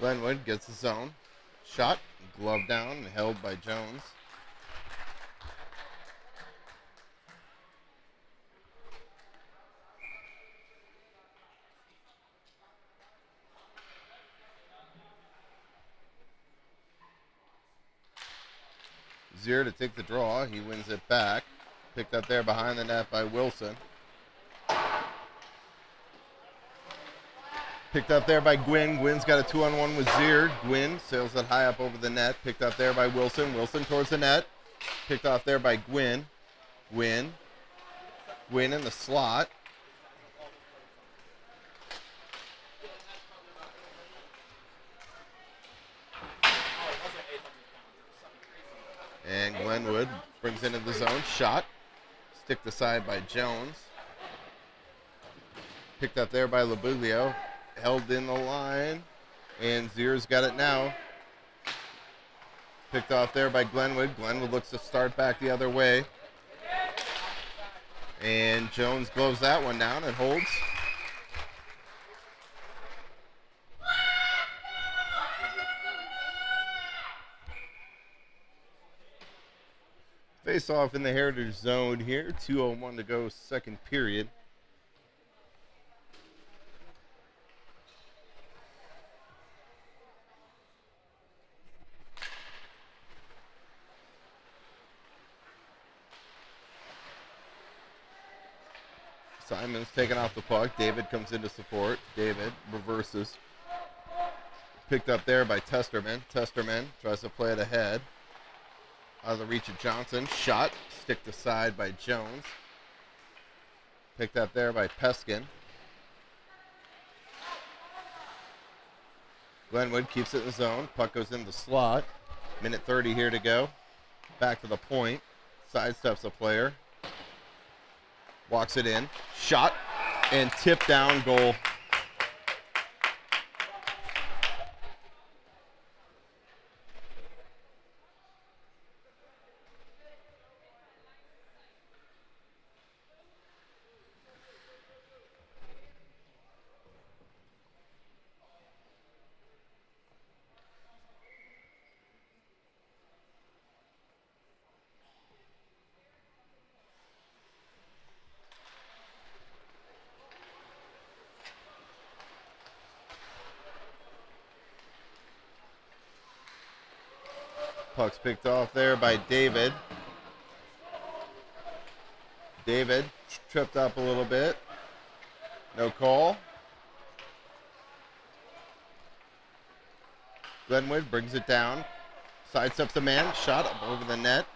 Glenwood gets the zone. Shot, glove down, held by Jones. Zier to take the draw. He wins it back. Picked up there behind the net by Wilson. Picked up there by Gwynn. Gwynn's got a 2-on-1 with Zier. Gwynn sails it high up over the net. Picked up there by Wilson. Wilson towards the net. Picked off there by Gwynn. Gwynn in the slot. And Glenwood brings into the zone. Shot. Sticked aside by Jones. Picked up there by Labuglio. Held in the line. And Zier's got it now. Picked off there by Glenwood. Glenwood looks to start back the other way. And Jones gloves that one down and holds. Face off in the Heritage zone here. 2:01 to go, second period. Simon's taking off the puck. David comes in to support. David reverses. Picked up there by Testerman. Testerman tries to play it ahead. Out of the reach of Johnson. Shot. Sticked aside by Jones. Picked up there by Peskin. Glenwood keeps it in the zone. Puck goes in the slot. Minute 30 here to go. Back to the point. Sidesteps a player. Walks it in. Shot. And tip down goal. Puck's picked off there by David. David tripped up a little bit. No call. Glenwood brings it down. Sidesteps the man. Shot up over the net.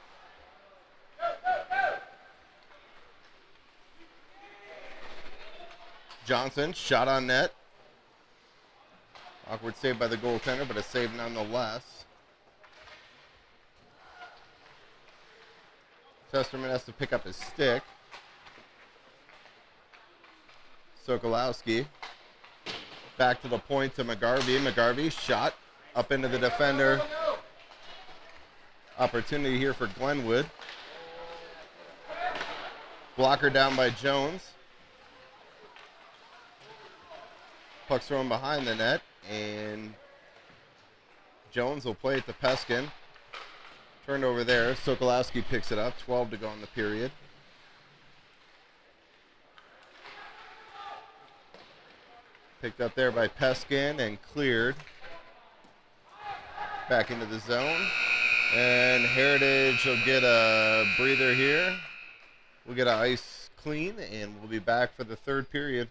Johnson, shot on net. Awkward save by the goaltender, but a save nonetheless. Testerman has to pick up his stick. Sokolowski. Back to the point to McGarvey. McGarvey shot up into the defender. Opportunity here for Glenwood. Blocker down by Jones. Puck's thrown behind the net, and Jones will play it to Peskin. Turned over there. Sokolowski picks it up. 12 to go in the period. Picked up there by Peskin and cleared. Back into the zone. And Heritage will get a breather here. We'll get an ice clean, and we'll be back for the third period.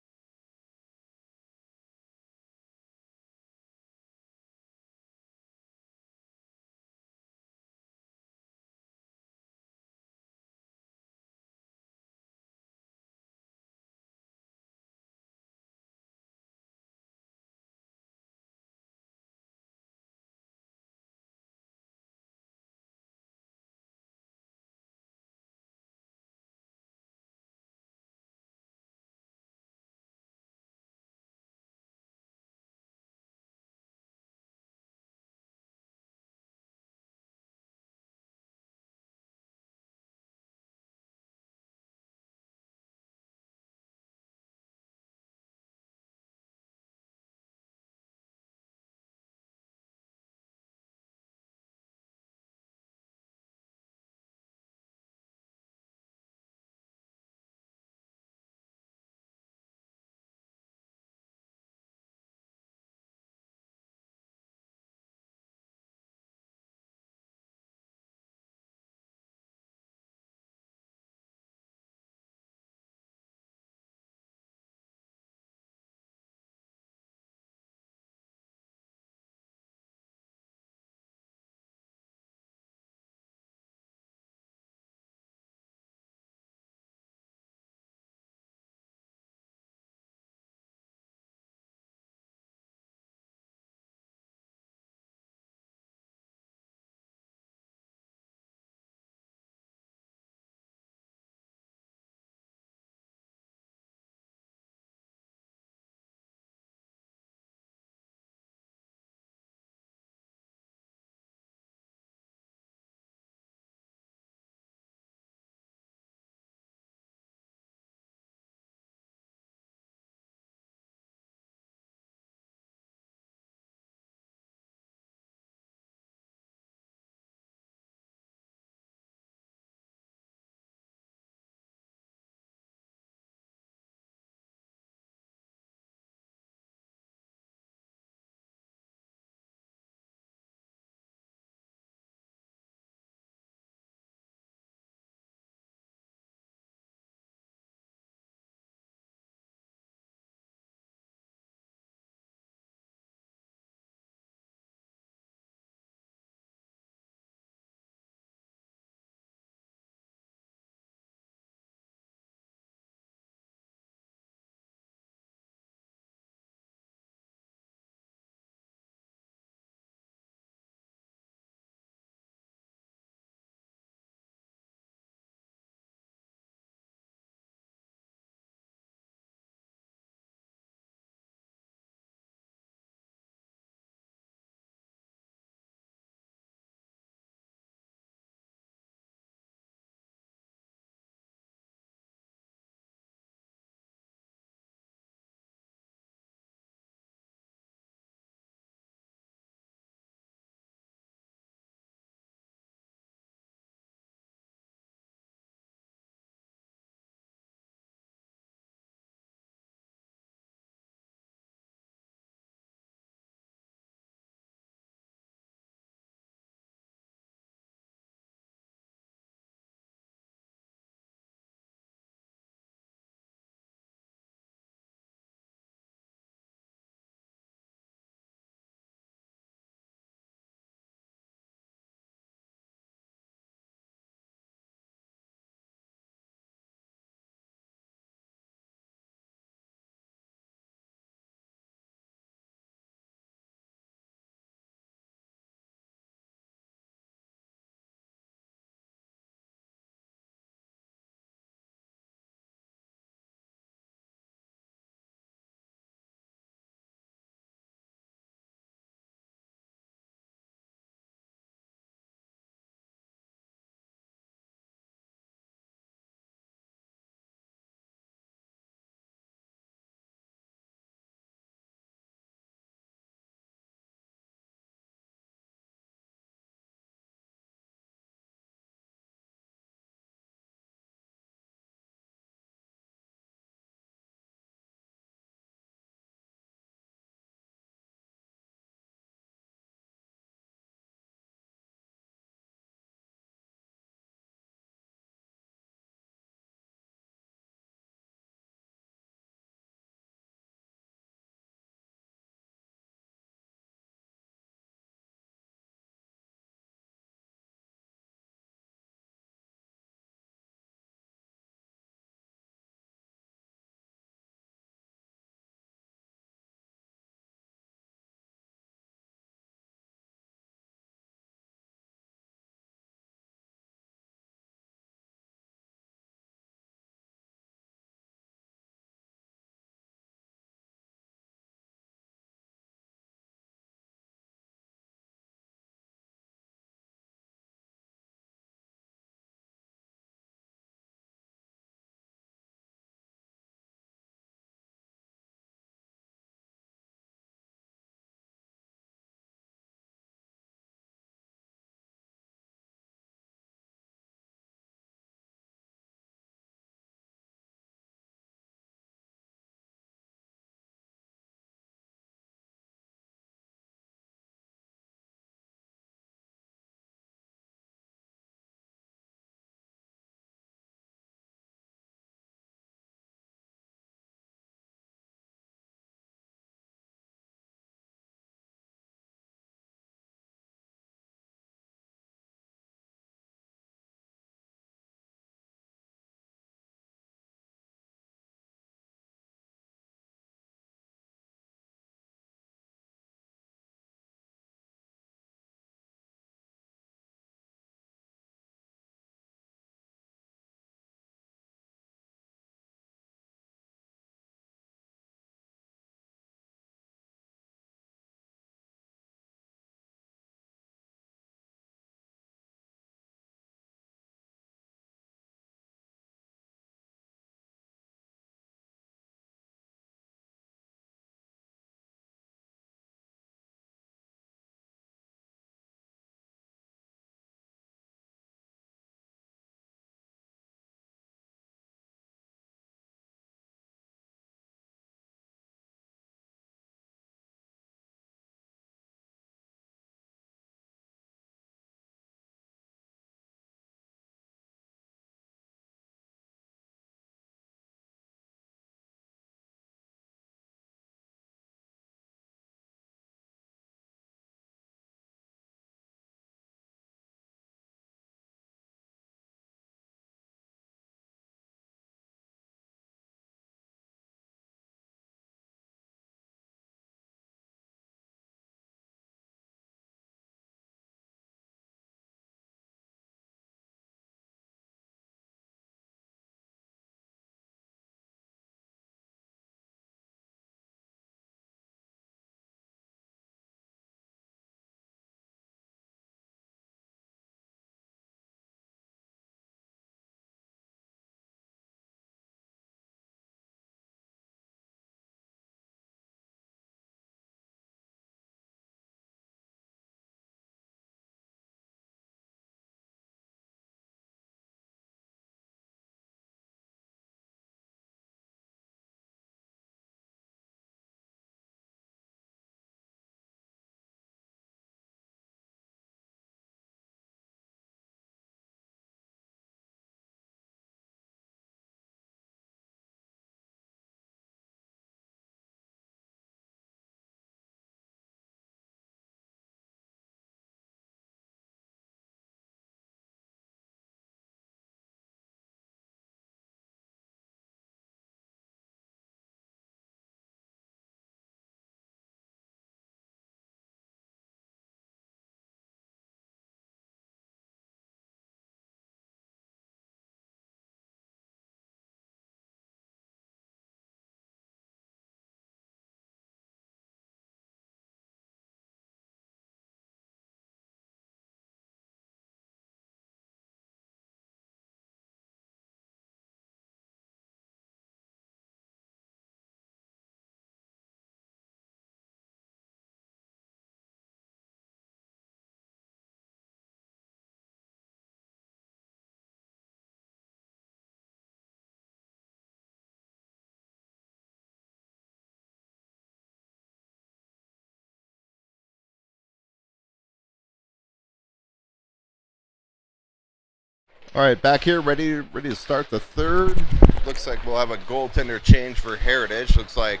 All right, back here, ready to start the third. Looks like we'll have a goaltender change for Heritage. Looks like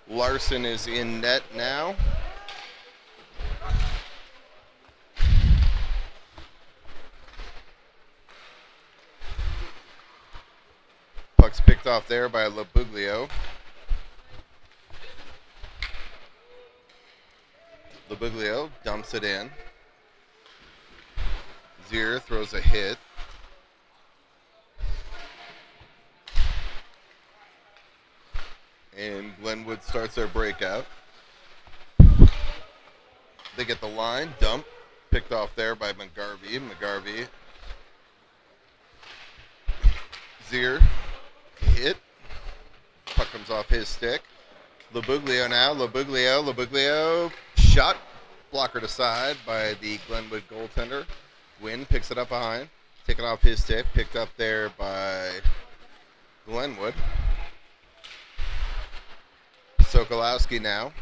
Larson is in net now. Puck's picked off there by Labuglio. Labuglio dumps it in. Zier throws a hit. And Glenwood starts their breakout. They get the line, dump, picked off there by McGarvey. Zier, hit. Puck comes off his stick. Labuglio now, Labuglio, shot. Blocker to side by the Glenwood goaltender. Gwynn picks it up behind. Taken off his stick, picked up there by Glenwood. Sokolowski now.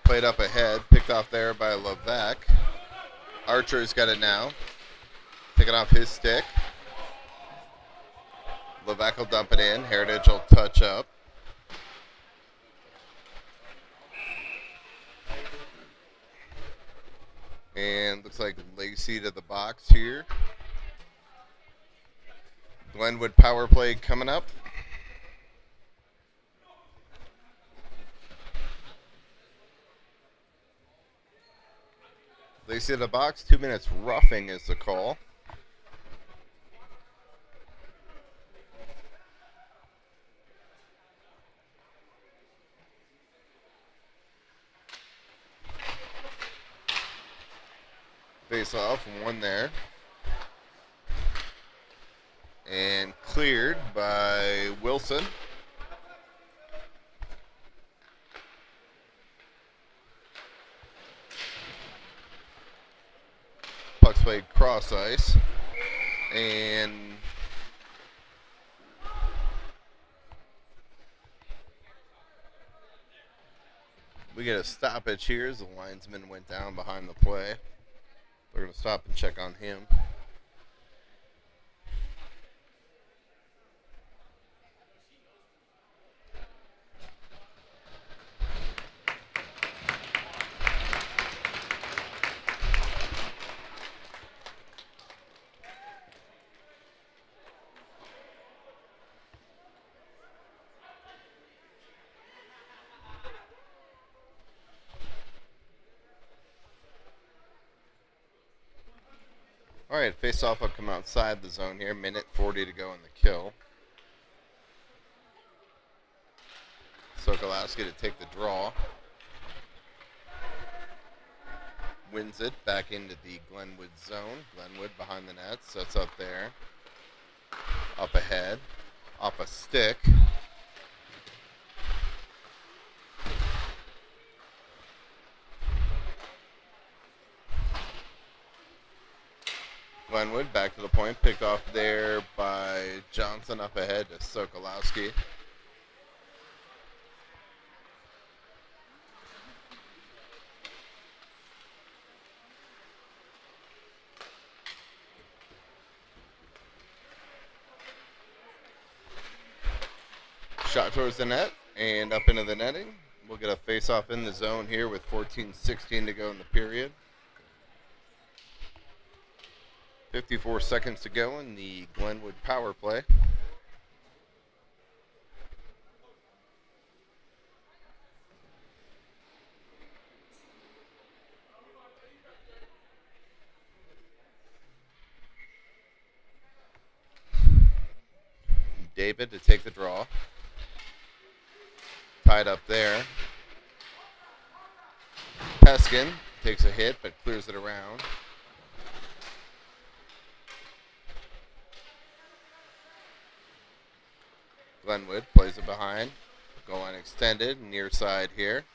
Played up ahead, picked off there by Levesque. Archer's got it now. Taking off his stick. Levesque will dump it in. Heritage will touch up. And looks like Lacey to the box here. Glenwood power play coming up. Lacey to the box. 2 minutes roughing is the call. Face off, one there. And cleared by Wilson. Puck's played cross ice. And we get a stoppage here as the linesman went down behind the play. They're going to stop and check on him. All right, face-off will come outside the zone here. Minute 40 to go in the kill. Sokolowski to take the draw. Wins it back into the Glenwood zone. Glenwood behind the net, sets up there. Up ahead, off a stick. Glenwood back to the point, picked off there by Johnson, up ahead to Sokolowski. Shot towards the net and up into the netting. We'll get a face-off in the zone here with 14:16 to go in the period. 54 seconds to go in the Glenwood power play. David to take the draw. Tied up there. Peskin takes a hit but clears it around. Glenwood plays it behind. Goal line extended, near side here.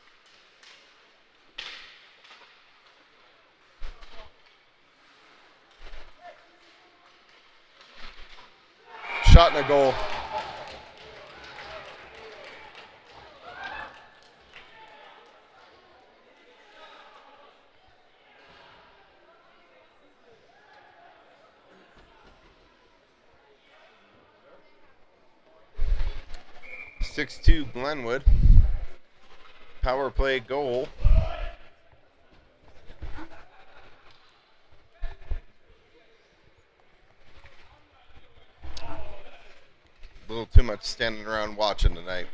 shot and a goal. (6-2) Glenwood. Power play goal. A little too much standing around watching tonight.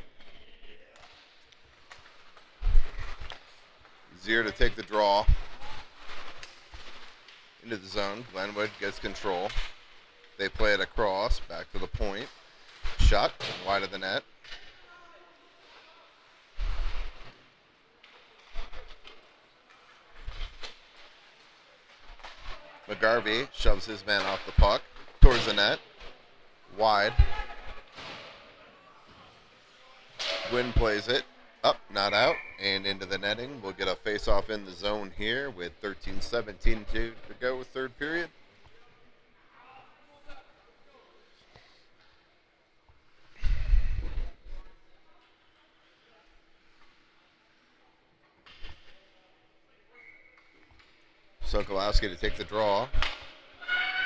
Zier to take the draw. Into the zone. Glenwood gets control. They play it across. Back to the point. Shot. Wide of the net. McGarvey shoves his man off the puck. Towards the net. Wide. Gwynn plays it. Up, not out, and into the netting. We'll get a face-off in the zone here with 13-17 to go, third period. Sokolowski to take the draw.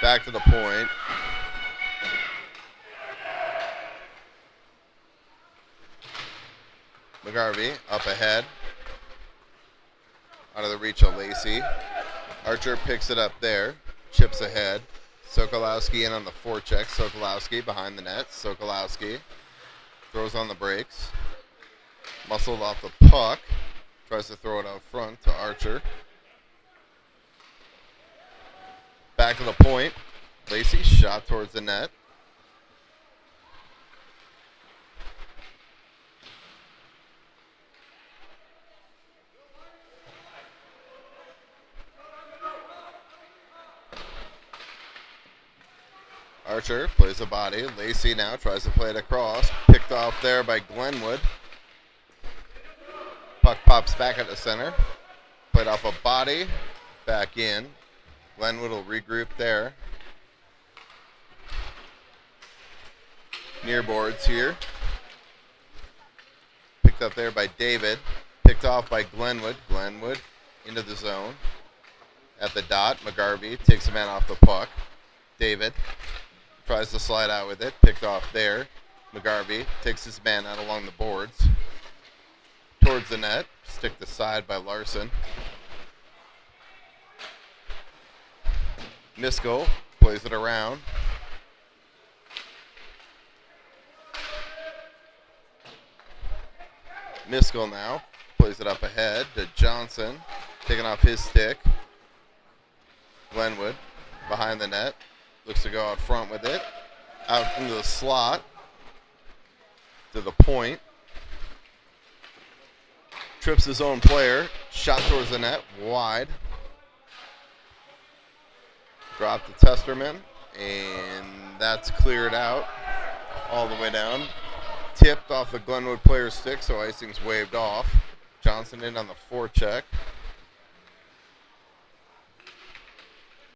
Back to the point. McGarvey up ahead. Out of the reach of Lacey. Archer picks it up there. Chips ahead. Sokolowski in on the forecheck. Sokolowski behind the net. Sokolowski throws on the brakes. Muscled off the puck. Tries to throw it out front to Archer. Back to the point. Lacey shot towards the net. Archer plays the body. Lacey now tries to play it across. Picked off there by Glenwood. Puck pops back at the center. Played off a body. Back in. Glenwood will regroup there. Near boards here. Picked up there by David. Picked off by Glenwood. Glenwood into the zone. At the dot, McGarvey takes a man off the puck. David tries to slide out with it. Picked off there. McGarvey takes his man out along the boards. Towards the net. Stick to side by Larson. Nisko plays it around. Nisko now plays it up ahead to Johnson. Taking off his stick. Glenwood behind the net. Looks to go out front with it. Out into the slot. To the point. Trips his own player. Shot towards the net. Wide. Drop to Testerman. And that's cleared out. All the way down. Tipped off the Glenwood player's stick, so icing's waved off. Johnson in on the forecheck.